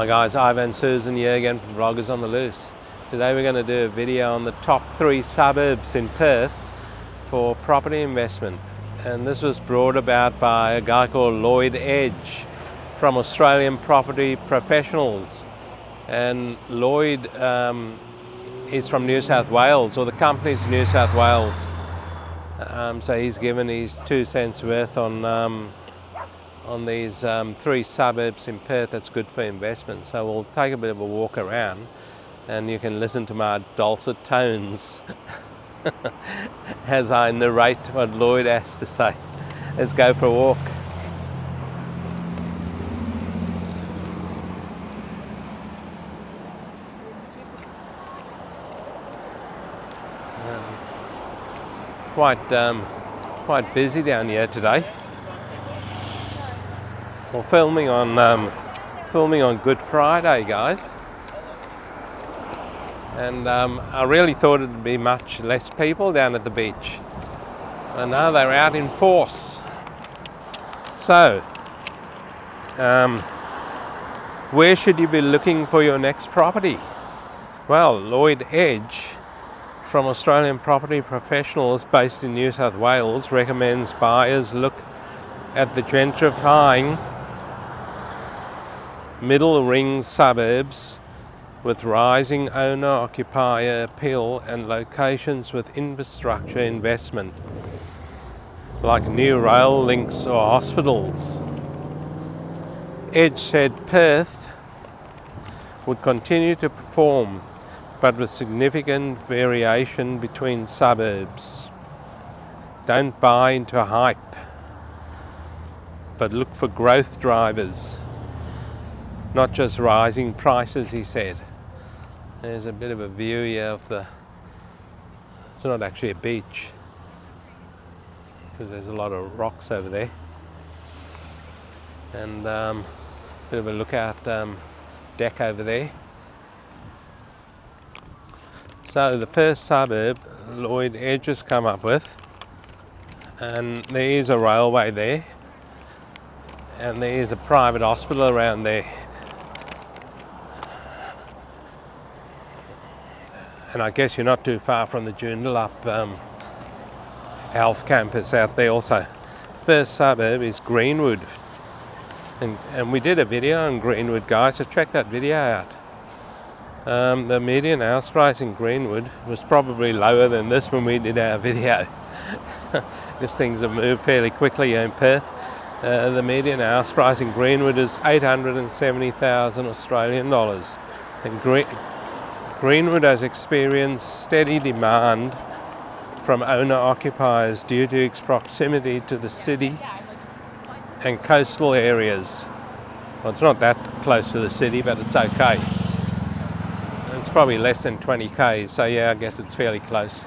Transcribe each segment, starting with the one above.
Hi guys, Ivan and Susan here again from Vloggers on the Loose. Today we're going to do a video on the top 3 suburbs in Perth for property investment. And this was brought about by a guy called Lloyd Edge from Australian Property Professionals. And Lloyd is from New South Wales, or the company's New South Wales. So he's given his 2 cents worth on these 3 suburbs in Perth that's good for investment. So we'll take a bit of a walk around and you can listen to my dulcet tones as I narrate what Lloyd has to say. Let's go for a walk. Quite busy down here today. We're filming on Good Friday, guys, and I really thought it'd be much less people down at the beach, and now they're out in force. So, where should you be looking for your next property? Well, Lloyd Edge from Australian Property Professionals based in New South Wales recommends buyers look at the gentrifying middle ring suburbs with rising owner-occupier appeal and locations with infrastructure investment like new rail links or hospitals. Edge said Perth would continue to perform, but with significant variation between suburbs. Don't buy into hype, but look for growth drivers, not just rising prices, he said. There's a bit of a view here of it's not actually a beach, because there's a lot of rocks over there. And a bit of a lookout deck over there. So the first suburb Lloyd Edge has come up with, and there is a railway there, and there is a private hospital around there. And I guess you're not too far from the Joondalup health campus out there also. First suburb is Greenwood. And we did a video on Greenwood, guys, so check that video out. The median house price in Greenwood was probably lower than this when we did our video. Because things have moved fairly quickly here in Perth. The median house price in Greenwood is 870,000 Australian dollars. And Greenwood has experienced steady demand from owner-occupiers due to its proximity to the city and coastal areas. Well, it's not that close to the city, but it's okay. It's probably less than 20 k's, so yeah, I guess it's fairly close.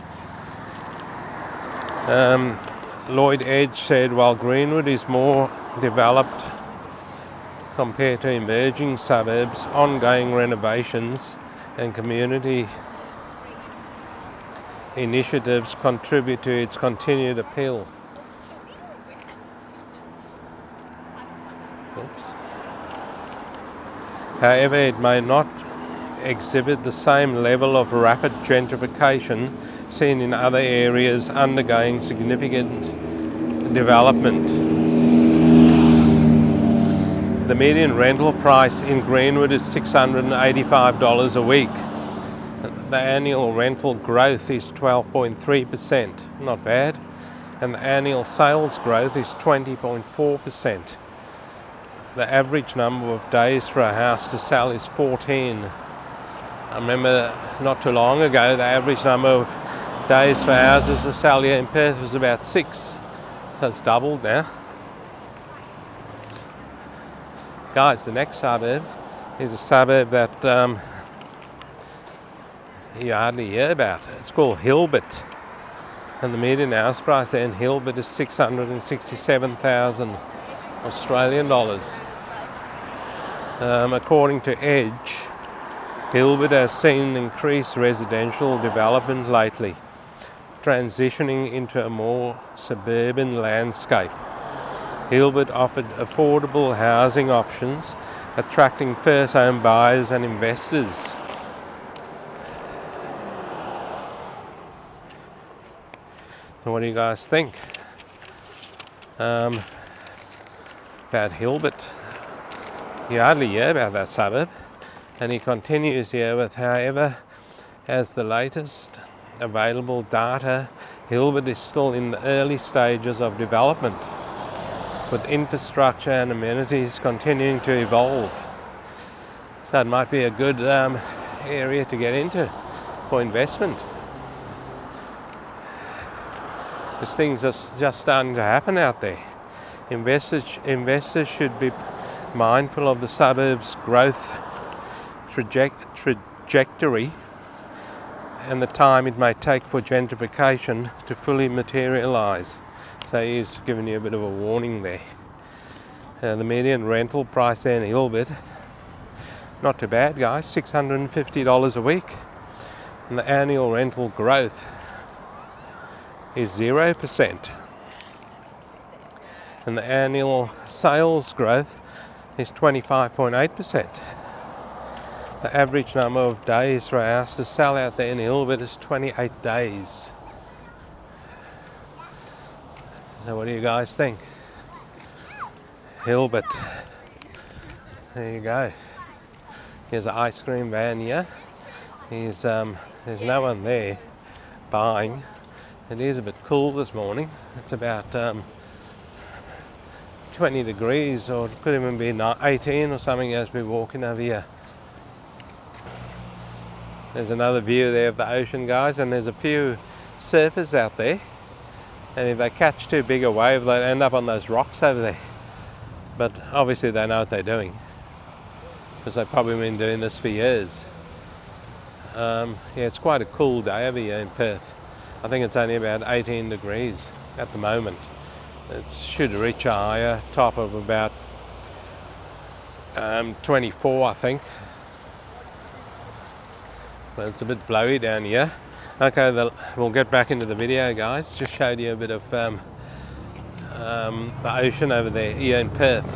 Lloyd Edge said while Greenwood is more developed compared to emerging suburbs, ongoing renovations and community initiatives contribute to its continued appeal. Oops. However, it may not exhibit the same level of rapid gentrification seen in other areas undergoing significant development. The median rental price in Greenwood is $685 a week. The annual rental growth is 12.3%, not bad, and the annual sales growth is 20.4%. The average number of days for a house to sell is 14. I remember not too long ago the average number of days for houses to sell here in Perth was about 6, so it's doubled now. Guys, the next suburb is a suburb that you hardly hear about. It's called Hilbert, and the median house price there in Hilbert is 667,000 Australian dollars. According to Edge, Hilbert has seen increased residential development lately, transitioning into a more suburban landscape. Hilbert offered affordable housing options attracting first home buyers and investors. What do you guys think about Hilbert? You hardly hear about that suburb, and he continues here with, however, as the latest available data, Hilbert is still in the early stages of development, with infrastructure and amenities continuing to evolve. So it might be a good area to get into for investment. Because things are just starting to happen out there. Investors should be mindful of the suburbs' growth trajectory and the time it may take for gentrification to fully materialise. So he's giving you a bit of a warning there. The median rental price there in Hilbert, not too bad guys, $650 a week. And the annual rental growth is 0%. And the annual sales growth is 25.8%. The average number of days for a house to sell out there in Hilbert is 28 days. So what do you guys think? Hilbert. There you go. Here's an ice cream van here. There's no one there buying. It is a bit cool this morning. It's about 20 degrees, or it could even be 18 or something as we're walking over here. There's another view there of the ocean, guys, and there's a few surfers out there. And if they catch too big a wave, they'll end up on those rocks over there. But obviously they know what they're doing, because they've probably been doing this for years. Yeah, it's quite a cool day over here in Perth. I think it's only about 18 degrees at the moment. It should reach a higher top of about 24, I think. But it's a bit blowy down here. Okay, we'll get back into the video, guys. Just showed you a bit of the ocean over there here in Perth.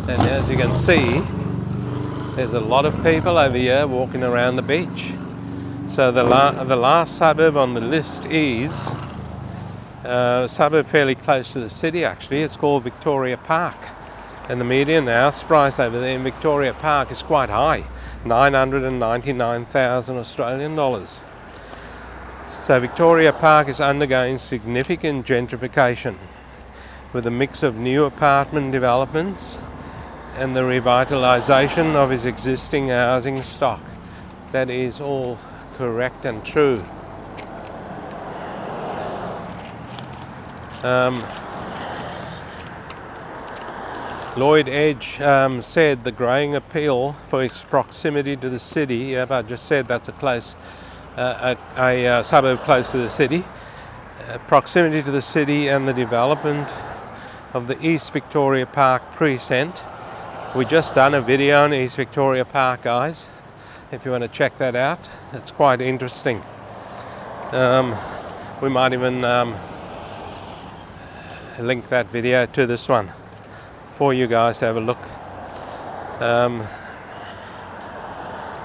And as you can see, there's a lot of people over here walking around the beach. So the last suburb on the list is a suburb fairly close to the city actually. It's called Victoria Park. And the median house price over there in Victoria Park is quite high, 999,000 Australian dollars. So Victoria Park is undergoing significant gentrification with a mix of new apartment developments and the revitalisation of its existing housing stock. That is all correct and true. Lloyd Edge said the growing appeal for its proximity to the city, yep, I just said that's a suburb close to the city, proximity to the city and the development of the East Victoria Park precinct. We just done a video on East Victoria Park, guys, if you want to check that out. It's quite interesting. We might even link that video to this one for you guys to have a look.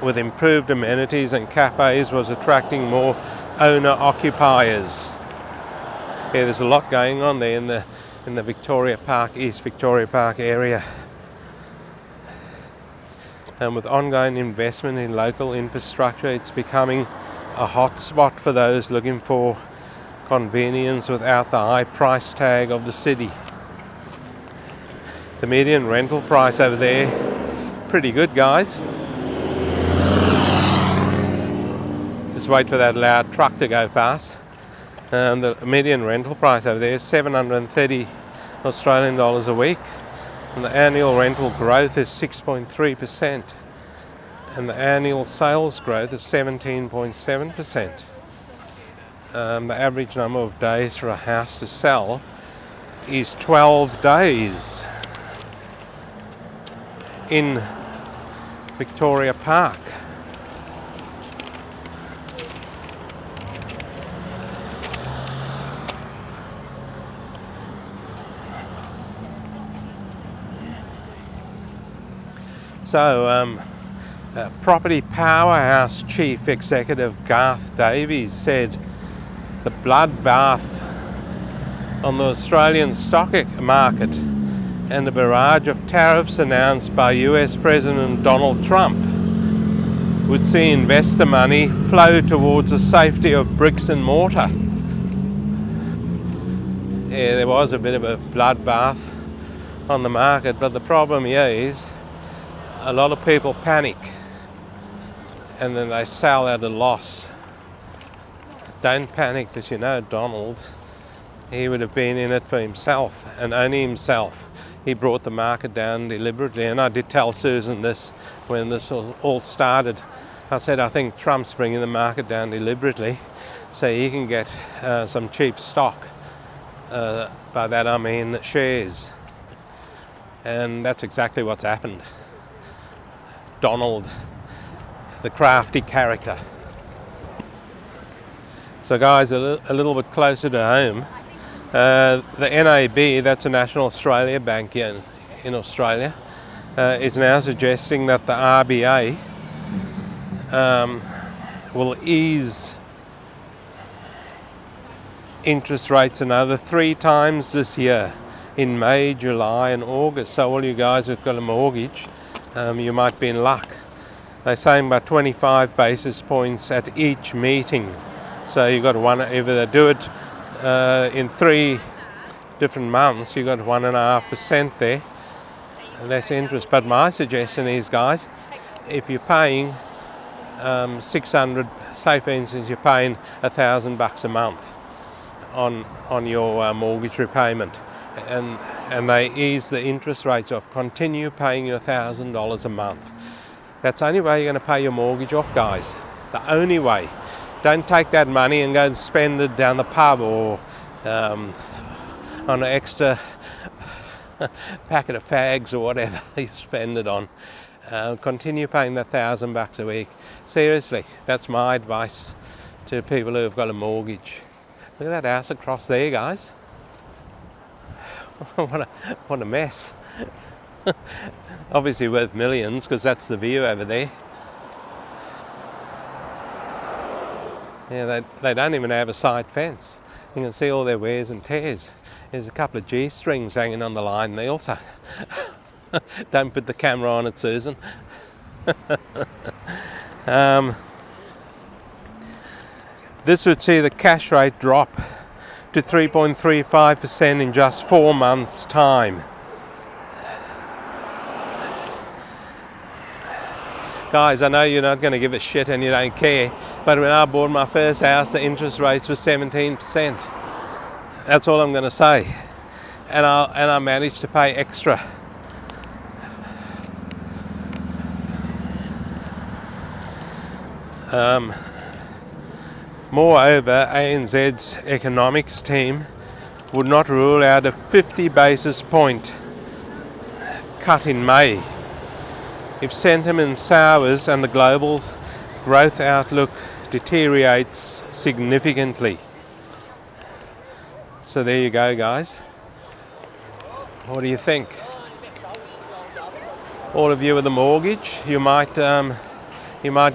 With improved amenities and cafes was attracting more owner-occupiers. Yeah, there's a lot going on there in the Victoria Park, East Victoria Park area. And with ongoing investment in local infrastructure, it's becoming a hot spot for those looking for convenience without the high price tag of the city. The median rental price over there, pretty good, guys. Just wait for that loud truck to go past. The median rental price over there is 730 Australian dollars a week. And the annual rental growth is 6.3%. And the annual sales growth is 17.7%. The average number of days for a house to sell is 12 days in Victoria Park. So property powerhouse chief executive Garth Davies said the bloodbath on the Australian stock market and the barrage of tariffs announced by US President Donald Trump would see investor money flow towards the safety of bricks and mortar. Yeah, there was a bit of a bloodbath on the market, but the problem here is a lot of people panic and then they sell at a loss. Don't panic, because you know Donald, he would have been in it for himself and only himself. He brought the market down deliberately, and I did tell Susan this when this all started. I said I think Trump's bringing the market down deliberately so he can get some cheap stock. By that I mean shares. And that's exactly what's happened. Donald, the crafty character. So guys, a little bit closer to home, the NAB, that's a National Australia Bank here in Australia, is now suggesting that the RBA will ease interest rates another 3 times this year, in May, July and August. So all you guys who've got a mortgage, you might be in luck. They're saying about 25 basis points at each meeting. So you've got one, if they do it in 3 different months, you've got 1.5% there, less interest. But my suggestion is, guys, if you're paying 600, say for instance you're paying $1,000 a month on your mortgage repayment, and they ease the interest rates off, continue paying you $1,000 a month. That's the only way you're going to pay your mortgage off, guys. The only way. Don't take that money and go and spend it down the pub or on an extra packet of fags or whatever you spend it on. Continue paying that $1,000 a week. Seriously, that's my advice to people who have got a mortgage. Look at that house across there, guys. What a mess. Obviously worth millions, because that's the view over there. Yeah, they don't even have a side fence. You can see all their wears and tears. There's a couple of G-strings hanging on the line there also. Don't put the camera on it, Susan. This would see the cash rate drop to 3.35% in just 4 months' time. Guys, I know you're not going to give a shit and you don't care, but when I bought my first house, the interest rates were 17%. That's all I'm going to say. And I managed to pay extra. Moreover, ANZ's economics team would not rule out a 50 basis point cut in May if sentiment sours and the global growth outlook deteriorates significantly. So there you go, guys. What do you think? All of you with a mortgage, you might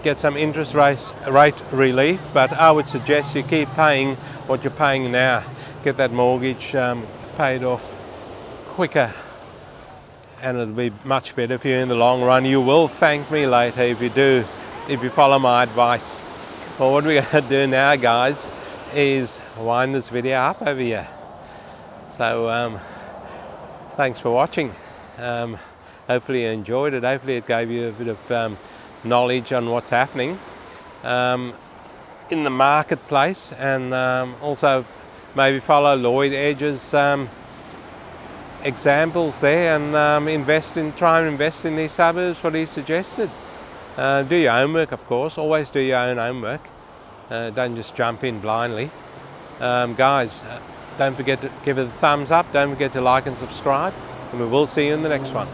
get some interest rate relief, but I would suggest you keep paying what you're paying now. Get that mortgage paid off quicker, and it'll be much better for you in the long run. You will thank me later if you do, if you follow my advice. Well, what we're going to do now, guys, is wind this video up over here. So thanks for watching. Hopefully you enjoyed it. Hopefully it gave you a bit of knowledge on what's happening in the marketplace, and also maybe follow Lloyd Edge's examples there, and try and invest in these suburbs, what he suggested. Do your homework, of course. Always do your own homework. Don't just jump in blindly. Guys, don't forget to give it a thumbs up. Don't forget to like and subscribe, and we will see you in the next one.